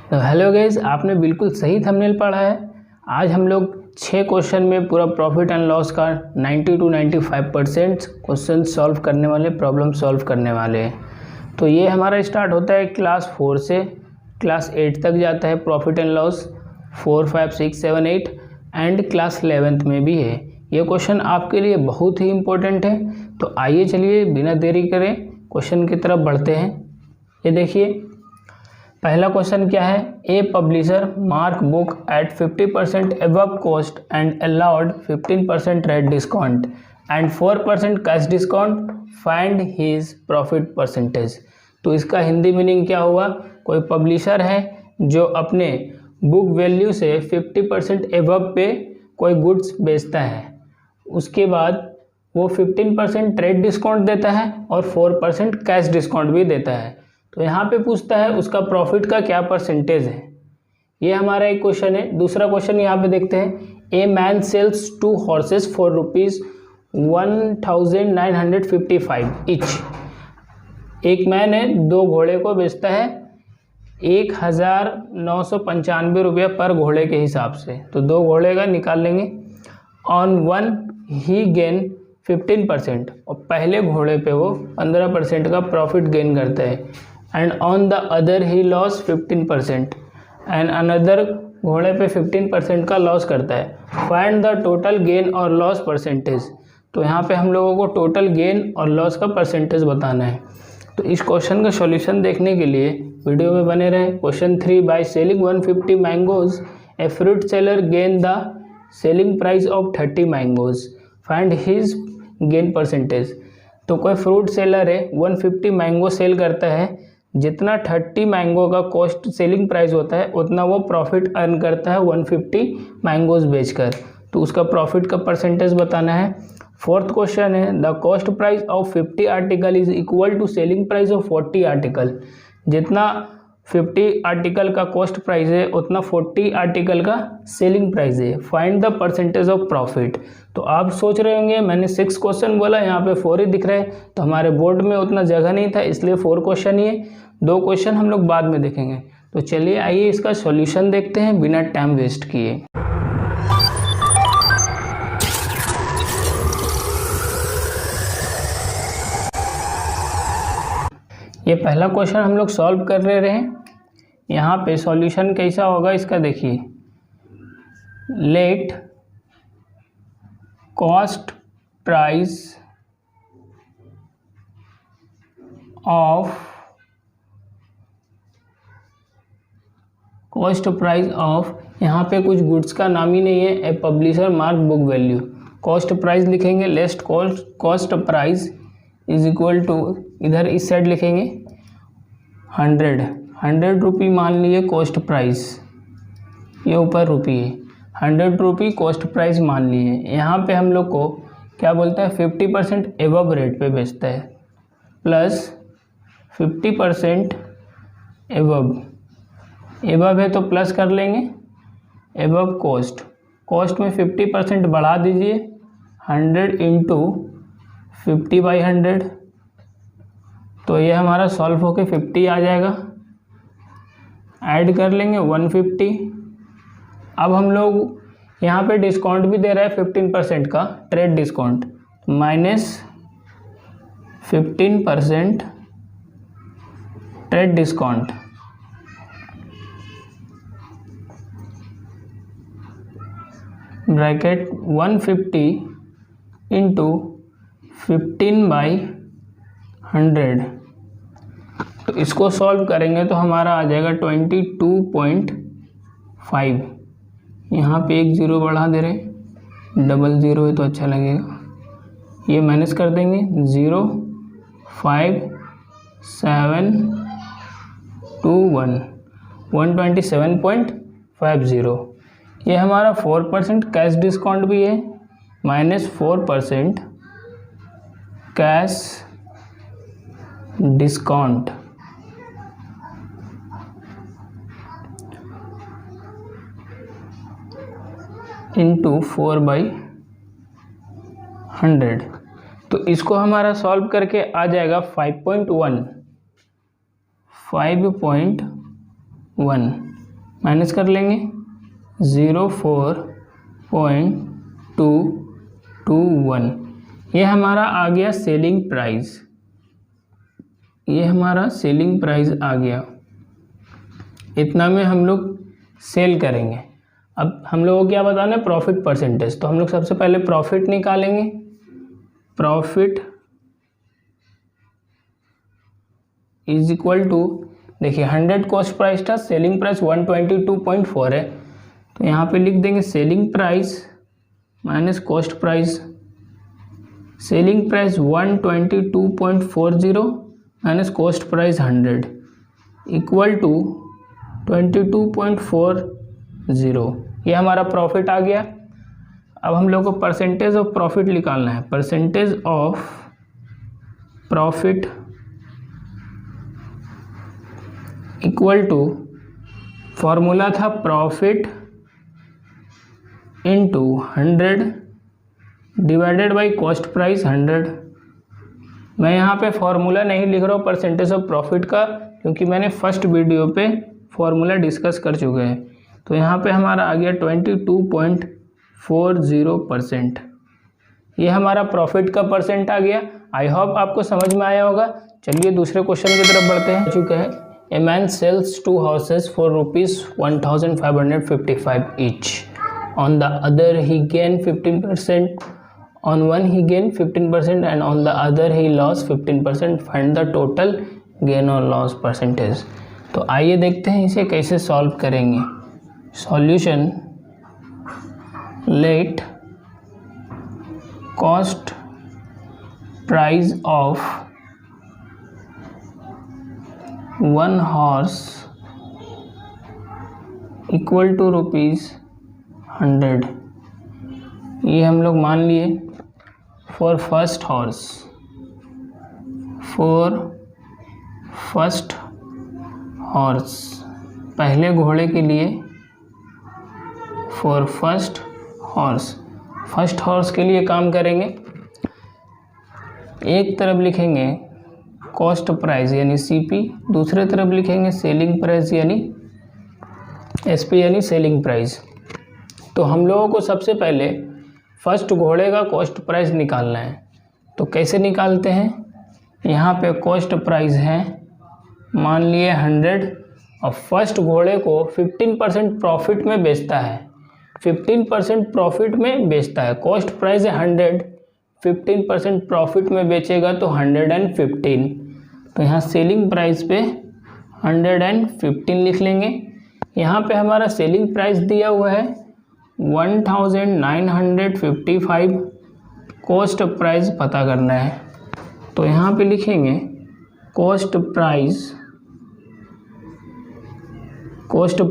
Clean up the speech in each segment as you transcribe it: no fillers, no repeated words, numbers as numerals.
तो hello guys, आपने बिल्कुल सही थंबनेल पढ़ा है। आज हम लोग 6 क्वेश्चन में पूरा प्रॉफिट एंड लॉस का 90 to 95% क्वेश्चन सॉल्व करने वाले, प्रॉब्लम सॉल्व करने वाले हैं। तो ये हमारा स्टार्ट होता है क्लास 4 से क्लास 8 तक जाता है profit and loss, 4, 5, 6, 7, 8 and class 11th में भी है। ये क्वेश्चन आपके लिए बहुत ही इम्पोर्टेंट है। तो आइए चलिए बिना देरी करें क्वेश्चन की तरफ बढ़ते हैं। ये देखिए, पहला क्वेश्चन क्या है। A publisher mark book at 50% above cost and allowed 15% rate discount and 4% cash discount, find his profit percentage. तो इसका हिंदी मीनिंग क्या हुआ। कोई पब्लिशर है जो अपने बुक वैल्यू से 50% अबव पे कोई गुड्स बेचता है, उसके बाद वो 15% रेट डिस्काउंट देता है और 4% कैश डिस्काउंट भी देता है। तो यहाँ पे पूछता है उसका प्रॉफिट का क्या परसेंटेज है। ये हमारा एक क्वेश्चन है। दूसरा क्वेश्चन यहाँ पे देखते हैं। A man sells 2 horses for ₹1955 each. एक मैन है, 2 घोड़े को बेचता है 1995 रुपया पर घोड़े के हिसाब से। तो 2 घोड़े का निकाल लेंगे। ऑन वन ही गेन 15% और पहले घोड़े पे वो 15% का प्रॉफिट गेन करता है। And on the other he loss 15% and another घोड़े पे 15% का लॉस करता है। फाइंड द टोटल गेन और लॉस परसेंटेज। तो यहाँ पे हम लोगों को टोटल गेन और लॉस का परसेंटेज बताना है। तो इस क्वेश्चन का सॉल्यूशन देखने के लिए वीडियो में बने रहें। Question 3, by selling 150 mangoes a fruit seller gain the selling price of 30 mangoes, find his gain percentage. तो कोई फ्रूट सेलर है, 150 मैंगो सेल करता है, जितना 30 मैंगो का कॉस्ट सेलिंग प्राइस होता है उतना वो प्रॉफिट अर्न करता है 150 मैंगोज बेचकर। तो उसका प्रॉफिट का परसेंटेज बताना है। फोर्थ क्वेश्चन है, the cost price of 50 article is equal to selling price of 40 article. जितना 50 आर्टिकल का कॉस्ट प्राइस है उतना 40 आर्टिकल का सेलिंग प्राइस है। Find the percentage of profit. तो आप सोच रहे होंगे मैंने 6 क्वेश्चन बोला, यहाँ पे 4 ही दिख रहा है। तो हमारे बोर्ड में उतना जगह नहीं था, इसलिए 4 क्वेश्चन ही है। 2 क्वेश्चन हम लोग बाद में देखेंगे। तो चलिए आइए इसका सॉल्यूशन देखते हैं बिना टाइम वेस्ट किए। ये पहला क्वेश्चन हम लोग सॉल्व कर रहे हैं। यहाँ पे सॉल्यूशन कैसा होगा इसका देखिए। लेट कॉस्ट प्राइस ऑफ यहाँ पे कुछ गुड्स का नाम ही नहीं है। A publisher mark book value, cost price लिखेंगे। Least cost price is equal to, इधर इस साइड लिखेंगे 100 रुपी मान लिए कॉस्ट प्राइस, ये ऊपर रुपी है। 100 रुपी कॉस्ट प्राइस मान लिए। यहाँ पे हम लोग को क्या बोलता है, 50% एबव रेट पे बेचता है, प्लस 50% एबव है तो प्लस कर लेंगे एबव कॉस्ट में 50% बढ़ा दीजिए। 100 इंटू 50/100, तो ये हमारा सॉल्व होके 50 आ जाएगा। ऐड कर लेंगे 150। अब हम लोग यहाँ पे डिस्काउंट भी दे रहा है 15% का trade discount, minus 15% trade discount, bracket 150 into 15/100। तो इसको सॉल्व करेंगे तो हमारा आ जाएगा 22.5। यहाँ पे एक 0 बढ़ा दे रहे, डबल 0 है तो अच्छा लगेगा। ये माइनस कर देंगे 0, 5, 7, 2, 1, 127.50। ये हमारा 4% कैश डिस्काउंट भी है, माइनस 4% कैश डिस्काउंट इंटू 4/100। तो इसको हमारा सॉल्व करके आ जाएगा 5.1। माइनस कर लेंगे 04.221। ये हमारा आ गया सेलिंग प्राइस, ये हमारा सेलिंग प्राइस आ गया। इतना में हम लोग सेल करेंगे। अब हम लोगों को क्या बताना है, प्रॉफिट परसेंटेज। तो हम लोग सबसे पहले प्रॉफिट निकालेंगे। प्रॉफिट इज इक्वल टू, देखिए 100 कॉस्ट प्राइस था, सेलिंग प्राइस 122.4 है, तो यहाँ पे लिख देंगे selling price minus cost price. Selling price 122.40 minus cost price 100 equal to 22.40। ये हमारा प्रॉफिट आ गया। अब हम लोग को परसेंटेज ऑफ प्रॉफिट निकालना है। Percentage of profit equal to, formula था profit into 100 divided by cost price 100। मैं यहाँ पे फॉर्मूला नहीं लिख रहा हूँ परसेंटेज ऑफ प्रॉफिट का, क्योंकि मैंने फर्स्ट वीडियो पे फॉर्मूला डिस्कस कर चुके हैं। तो यहाँ पे हमारा आ गया 22.40%। ये हमारा प्रॉफिट का परसेंट आ गया। आई होप आपको समझ में आया होगा। चलिए दूसरे क्वेश्चन की तरफ बढ़ते हैं। चुके हैं, a man sells 2 houses for ₹1,555 each. On the other he gain 15%, on one he gained 15% and on the other he lost 15%. Find the total gain or loss percentage। तो आइए देखते हैं इसे कैसे सॉल्व करेंगे। Solution, let cost price of 1 horse equal to ₹100। ये हम लोग मान लिए फॉर फर्स्ट हॉर्स, पहले घोड़े के लिए, फॉर फर्स्ट हॉर्स के लिए काम करेंगे। एक तरफ लिखेंगे कॉस्ट प्राइस यानी सीपी, दूसरे तरफ लिखेंगे सेलिंग प्राइस यानी एसपी यानी सेलिंग प्राइस। तो हम लोगों को सबसे पहले फर्स्ट घोड़े का कॉस्ट प्राइस निकालना है। तो कैसे निकालते हैं, यहाँ पे कॉस्ट प्राइस है मान लिए 100, और फर्स्ट घोड़े को 15% प्रॉफिट में बेचता है, 15% प्रॉफिट में बेचता है। कॉस्ट प्राइस है 100, 15% प्रॉफिट में बेचेगा तो 115। तो यहाँ सेलिंग प्राइस पे 115 लिख लेंगे। यहाँ पे हमारा सेलिंग प्राइस दिया हुआ है 1955, कॉस्ट प्राइस पता करना है। तो यहाँ पे लिखेंगे cost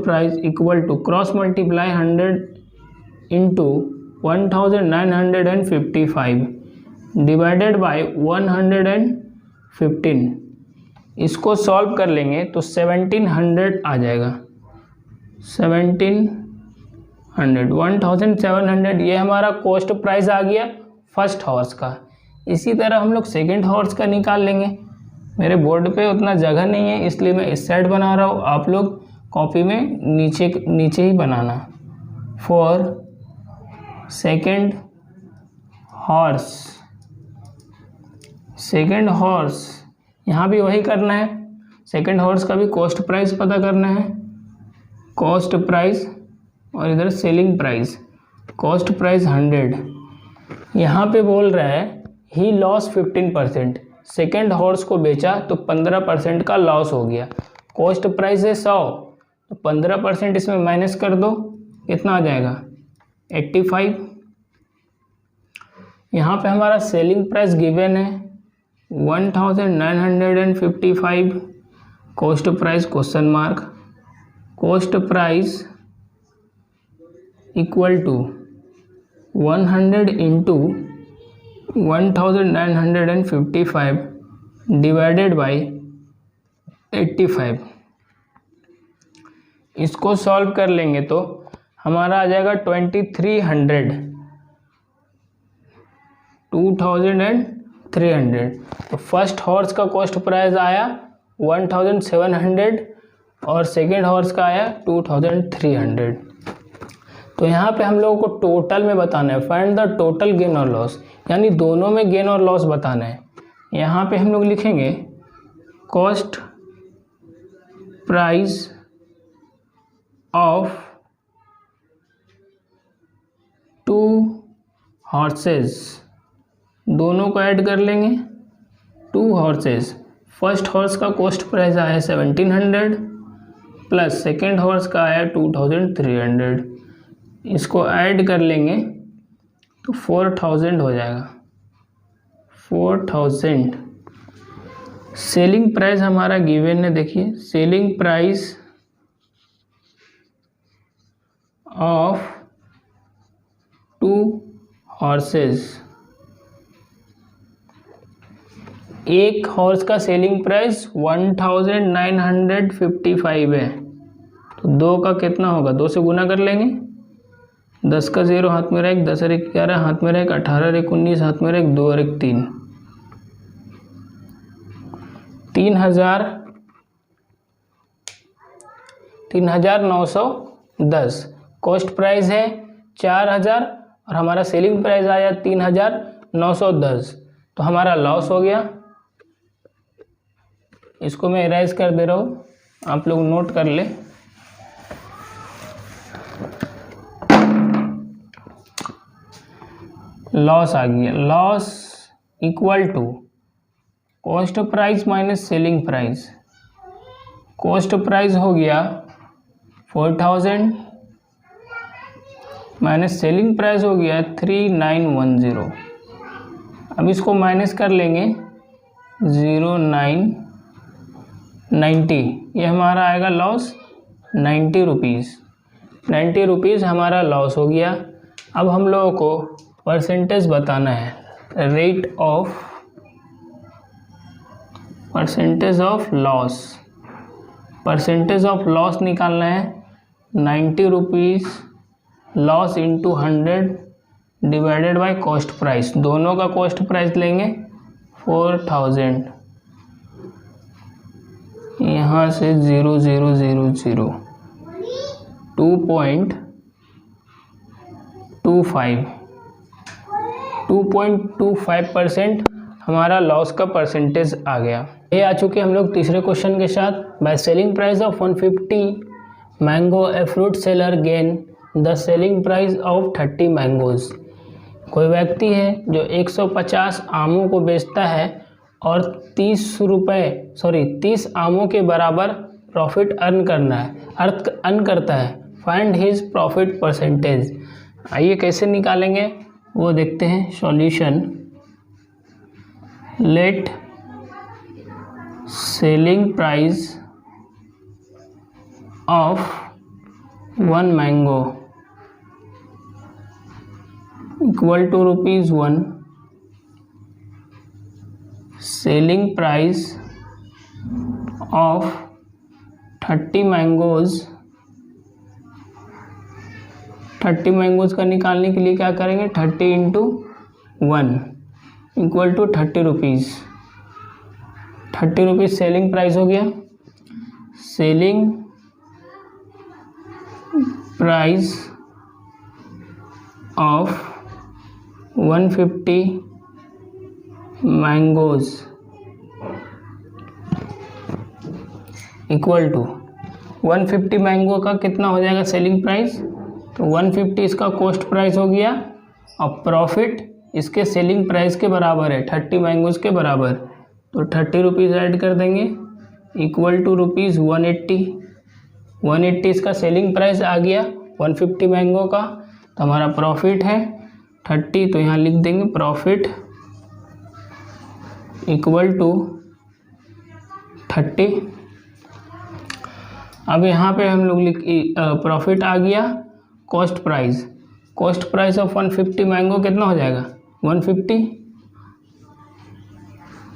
price equal to cross multiply 100 into 1955 divided by 115। इसको सॉल्व कर लेंगे तो 1700 आ जाएगा। 1700 ये हमारा कॉस्ट प्राइस आ गया फर्स्ट हॉर्स का। इसी तरह हम लोग सेकेंड हॉर्स का निकाल लेंगे। मेरे बोर्ड पे उतना जगह नहीं है इसलिए मैं इस साइड बना रहा हूँ, आप लोग कॉपी में नीचे ही बनाना। फॉर सेकेंड हॉर्स यहाँ भी वही करना है। सेकेंड हॉर्स का भी कॉस्ट प्राइस पता करना है, कॉस्ट प्राइस, और इधर सेलिंग प्राइस। कॉस्ट प्राइस 100, यहाँ पे बोल रहा है ही लॉस 15%। सेकेंड हॉर्स को बेचा तो 15% का लॉस हो गया। कॉस्ट प्राइस है 100, तो 15% इसमें माइनस कर दो, कितना आ जाएगा 85। यहाँ पे हमारा सेलिंग प्राइस गिवन है 1955, cost price question mark. Cost price equal to 100 into 1955 divided by 85। इसको सॉल्व कर लेंगे तो हमारा आ जाएगा 2300। तो फर्स्ट हॉर्स का कॉस्ट प्राइस आया 1700 और सेकेंड हॉर्स का आया 2300। तो यहाँ पे हम लोगों को टोटल में बताना है, फाइंड द टोटल गेन और लॉस, यानी दोनों में गेन और लॉस बताना है। यहाँ पे हम लोग लिखेंगे कॉस्ट प्राइस ऑफ 2 हॉर्सेस, दोनों को ऐड कर लेंगे। 2 हॉर्सेस, फर्स्ट हॉर्स का कॉस्ट प्राइस आया 1700 प्लस सेकेंड हॉर्स का आया 2300, इसको ऐड कर लेंगे तो 4000 हो जाएगा। 4000 सेलिंग प्राइस हमारा गिवन है, देखिए सेलिंग प्राइस ऑफ 2 हॉर्सेस, एक हॉर्स का सेलिंग प्राइस 1955 है, तो 2 का कितना होगा, 2 से गुना कर लेंगे। 10 का 0 हाथ में रहेगा, 10 और 1 11 हाथ में रहेगा, 18 और 1 19 हाथ में रहेगा, 2 और 1 3, 3910 कॉस्ट प्राइस है 4000 और हमारा सेलिंग प्राइस आया 3910, तो हमारा लॉस हो गया। इसको मैं इरेज कर दे रहा हूँ, आप लोग नोट कर ले। लॉस आ गया, loss equal to cost price minus selling price. Cost price हो गया 4000 माइनस सेलिंग प्राइस हो गया 3910। अब इसको माइनस कर लेंगे 0990, ये हमारा आएगा लॉस 90 रुपीज़। 90 रुपीज़ हमारा लॉस हो गया। अब हम लोगों को परसेंटेज बताना है, rate of percentage of loss. Percentage of loss निकालना है, 90 rupees loss into 100 divided by cost price. दोनों का कॉस्ट प्राइस लेंगे 4000, यहाँ से 0000 2.25% हमारा लॉस का परसेंटेज आ गया। ये आ चुके हम लोग तीसरे क्वेश्चन के साथ। By selling price of 150 mango a fruit seller gain the selling price of 30 mangoes. कोई व्यक्ति है जो 150 आमों को बेचता है और 30 आमों के बराबर प्रॉफिट अर्न करता है। Find his profit percentage. आइए कैसे निकालेंगे वो देखते हैं। Solution, let selling price of 1 mango equal to ₹1, selling price of 30 mangoes. 30 mangoes का निकालने के लिए क्या करेंगे, 30 into 1 equal to 30 rupees. 30 rupees selling price हो गया। Selling price of 150 mangoes equal to 150 mango का कितना हो जाएगा सेलिंग प्राइस, तो 150 इसका कॉस्ट प्राइस हो गया और प्रॉफिट इसके सेलिंग प्राइस के बराबर है, 30 मैंगोज के बराबर, तो 30 रुपीज़ ऐड कर देंगे इक्वल टू ₹180। 180 इसका सेलिंग प्राइस आ गया 150 मैंगो का, तो हमारा प्रॉफिट है 30, तो यहाँ लिख देंगे प्रॉफिट इक्वल टू 30। अब यहाँ पे हम लोग प्रॉफिट आ गया। कॉस्ट प्राइस ऑफ 150 मैंगो कितना हो जाएगा, 150।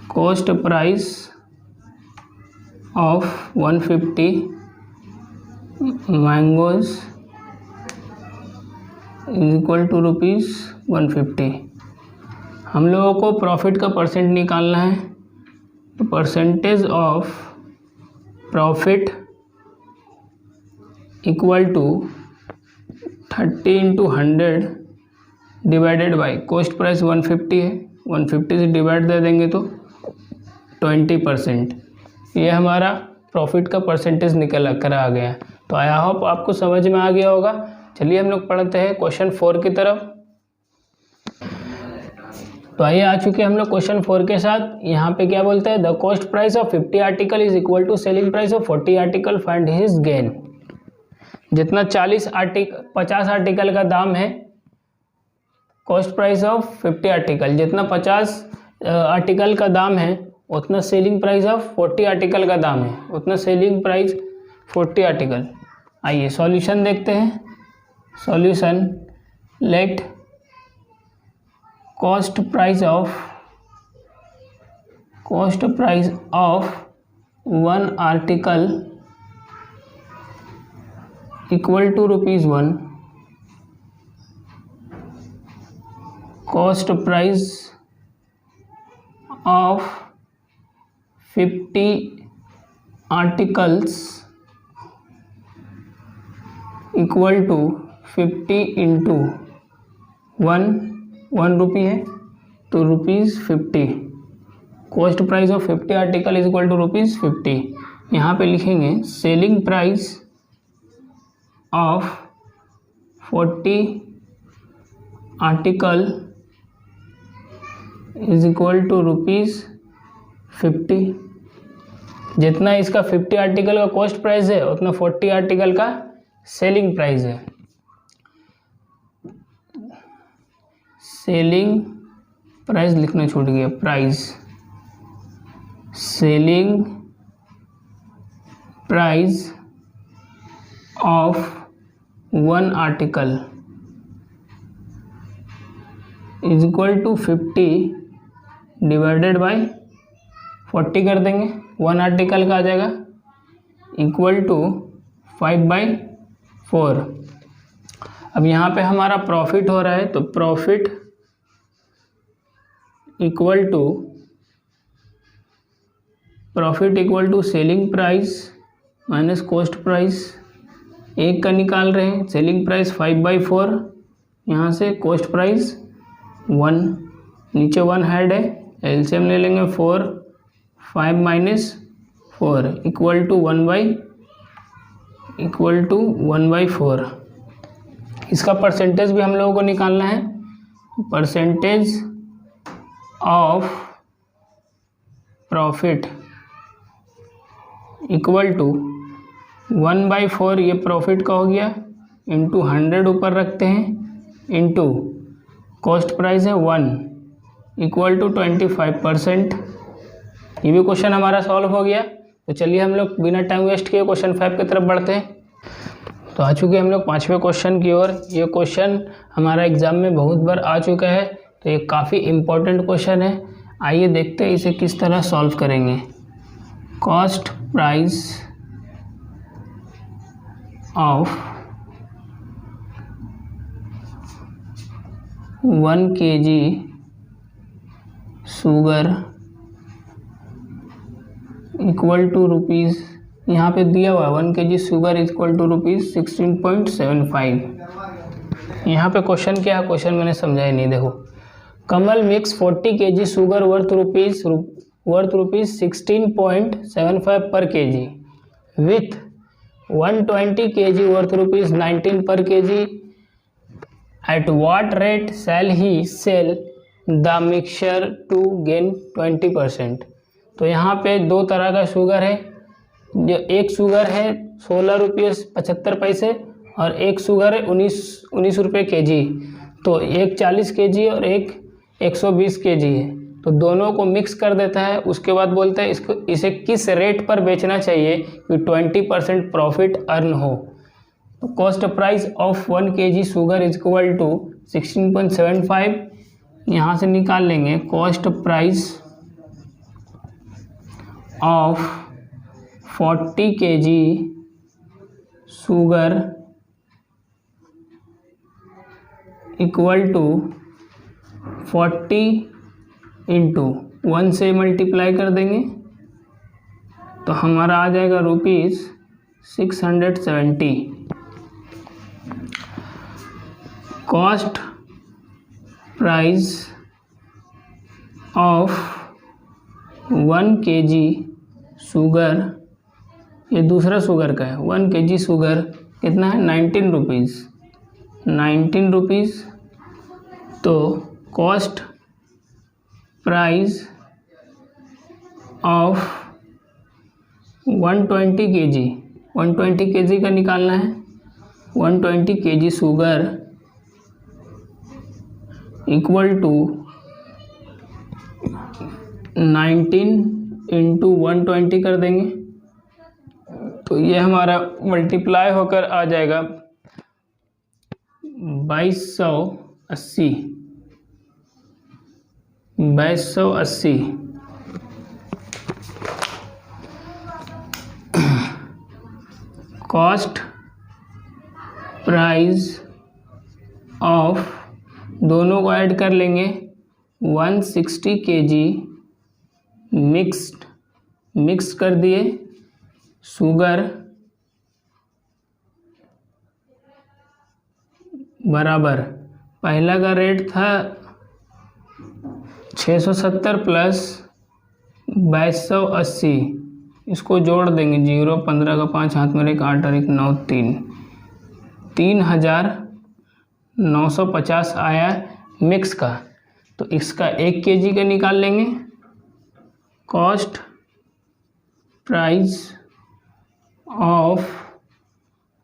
Cost price of 150 mangoes equal to ₹150। हम लोगों को प्रॉफिट का परसेंट निकालना है, तो percentage of profit equal to 30 into 100 divided by cost price 150 है, 150 से डिवाइड दे देंगे तो 20%। ये हमारा प्रॉफिट का परसेंटेज निकल कर आ गया। तो आई होप आपको समझ में आ गया होगा। चलिए हम लोग पढ़ते हैं क्वेश्चन 4 की तरफ। तो आइए आ चुके हम लोग क्वेश्चन 4 के साथ। यहाँ पे क्या बोलते हैं, the cost price of 50 article is equal to selling price of 40 article, find his gain. जितना 50 आर्टिकल का दाम है, कॉस्ट प्राइस ऑफ 50 आर्टिकल, जितना 50 आर्टिकल का दाम है उतना सेलिंग प्राइस ऑफ 40 आर्टिकल का दाम है, उतना सेलिंग प्राइस 40 आर्टिकल। आइए सॉल्यूशन देखते हैं। Solution, let cost price of 1 article equal to ₹1, cost price of 50 articles equal to 50 into 1 rupee है तो ₹50। Cost price of 50 article is equal to ₹50। यहाँ पे लिखेंगे selling price of 40 article is equal to ₹50। जितना इसका 50 article का cost price है उतना 40 आर्टिकल का सेलिंग प्राइस है। सेलिंग प्राइस लिखना छूट गया, price, selling price of 1 article is equal to 50 divided by 40 कर देंगे, 1 आर्टिकल का आ जाएगा, इक्वल टू 5/4। अब यहाँ पे हमारा प्रॉफिट हो रहा है तो profit equal to selling price minus cost price. एक का निकाल रहे हैं, सेलिंग प्राइस 5/4, यहाँ से कॉस्ट प्राइस 1, नीचे 1 हेड है, एलसीएम ले लेंगे 4, 5 माइनस 4 इक्वल टू 1/4। इसका परसेंटेज भी हम लोगों को निकालना है। Percentage of profit equal to 1/4, ये प्रॉफिट का हो गया, इंटू 100 ऊपर रखते हैं, इंटू कॉस्ट प्राइस है 1 इक्वल टू 25%। ये भी क्वेश्चन हमारा सॉल्व हो गया। तो चलिए हम लोग बिना टाइम वेस्ट किए क्वेश्चन 5 की तरफ बढ़ते हैं। तो आ चुके हम लोग 5वें क्वेश्चन की ओर। ये क्वेश्चन हमारा एग्जाम में बहुत बार आ चुका है, तो ये काफ़ी इम्पोर्टेंट क्वेश्चन है। आइए देखते हैं इसे किस तरह सॉल्व करेंगे। Cost price of 1 kg sugar equal to rupees, यहाँ पे दिया हुआ है 1 kg शुगर इक्वल टू ₹16.75। यहाँ पे क्वेश्चन क्या है, क्वेश्चन मैंने समझाया नहीं। देखो, Kamal mix 40 kg sugar worth rupees 16.75 पर kg विथ 120 kg वर्थ ₹19 पर kg। At what rate shall he sell the mixture to gain 20%? तो यहाँ पे दो तरह का शुगर है। जो एक शुगर है 16 रुपये 75 पैसे और एक शुगर है 19 रुपये kg। तो एक 40 kg और एक 120 kg है, तो दोनों को मिक्स कर देता है। उसके बाद बोलता है इसे किस रेट पर बेचना चाहिए कि 20% प्रॉफिट अर्न हो। तो cost price of 1 kg sugar is equal to 16.75। यहाँ से निकाल लेंगे cost price of 40 kg sugar equal to 40 into 1 से मल्टीप्लाई कर देंगे तो हमारा आ जाएगा ₹670। Cost price of 1 kg sugar, ये दूसरा शुगर का है, 1 kg शुगर कितना है 19 रुपीज़, 19 रुपीज़। तो cost price of 120 kg, 120 kg का निकालना है। 120 kg sugar equal to 19 into 120 कर देंगे, तो ये हमारा मल्टीप्लाई होकर आ जाएगा 2280, 2280। कॉस्ट प्राइस ऑफ, दोनों को ऐड कर लेंगे, 160 kg मिक्स कर दिए शुगर बराबर, पहला का रेट था 670 प्लस 2280, इसको जोड़ देंगे, 0 15 का 5 हाथ में 1 8 और 1 9 3, 3950 आया मिक्स का। तो इसका 1 kg का निकाल लेंगे। Cost price of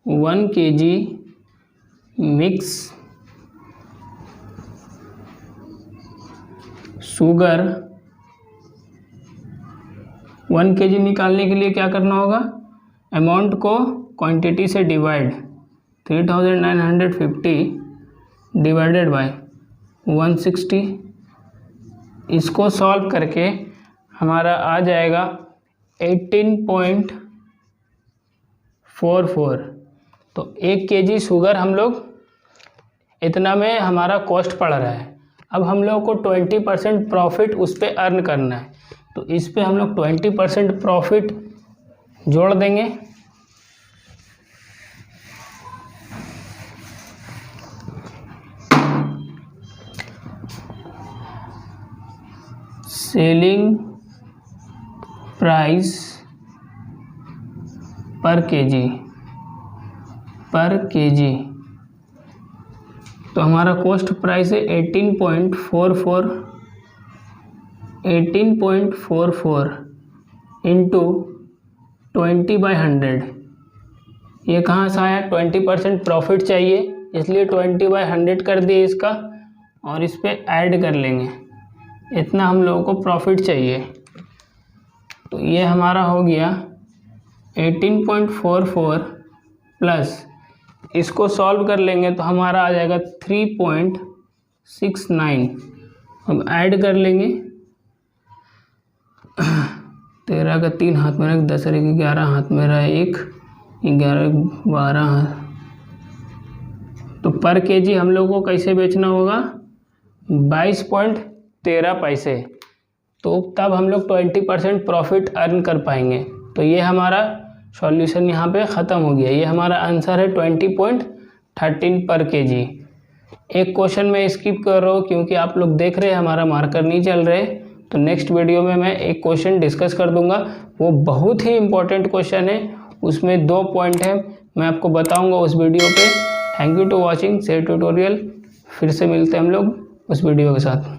1 kg mix sugar, 1 kg निकालने के लिए क्या करना होगा, अमाउंट को क्वांटिटी से डिवाइड, 3950 डिवाइडेड बाय 160, इसको सॉल्व करके हमारा आ जाएगा 18.44। तो 1 kg शुगर हम लोग इतना में हमारा कॉस्ट पड़ रहा है। अब हम लोग को 20% प्रॉफिट उस पर अर्न करना है, तो इस पे हम लोग 20% प्रॉफिट जोड़ देंगे। सेलिंग प्राइस पर केजी, तो हमारा कॉस्ट प्राइस है 18.44 इंटू 20/100। ये कहाँ से आया, 20% प्रॉफिट चाहिए इसलिए 20/100 कर दिए इसका, और इस पे ऐड कर लेंगे, इतना हम लोगों को प्रॉफिट चाहिए। तो ये हमारा हो गया 18.44 प्लस, इसको सॉल्व कर लेंगे तो हमारा आ जाएगा 3.69। अब ऐड कर लेंगे, 13 का 3 हाथ में रख, 10 और 1 11 हाथ में रहा 1, 11 12 हाथ। तो पर केजी हम लोग को कैसे बेचना होगा, 22.13 पैसे, तो तब हम लोग 20% प्रॉफिट अर्न कर पाएंगे। तो ये हमारा सॉल्यूशन यहाँ पे ख़त्म हो गया। ये हमारा आंसर है 20.13 पर केजी। एक क्वेश्चन मैं स्किप कर रहा हूँ क्योंकि आप लोग देख रहे हैं हमारा मार्कर नहीं चल रहे, तो नेक्स्ट वीडियो में मैं एक क्वेश्चन डिस्कस कर दूंगा। वो बहुत ही इंपॉर्टेंट क्वेश्चन है, उसमें 2 पॉइंट है, मैं आपको बताऊंगा उस वीडियो पे। Thank you to watching share tutorial. फिर से मिलते हैं हम लोग उस वीडियो के साथ।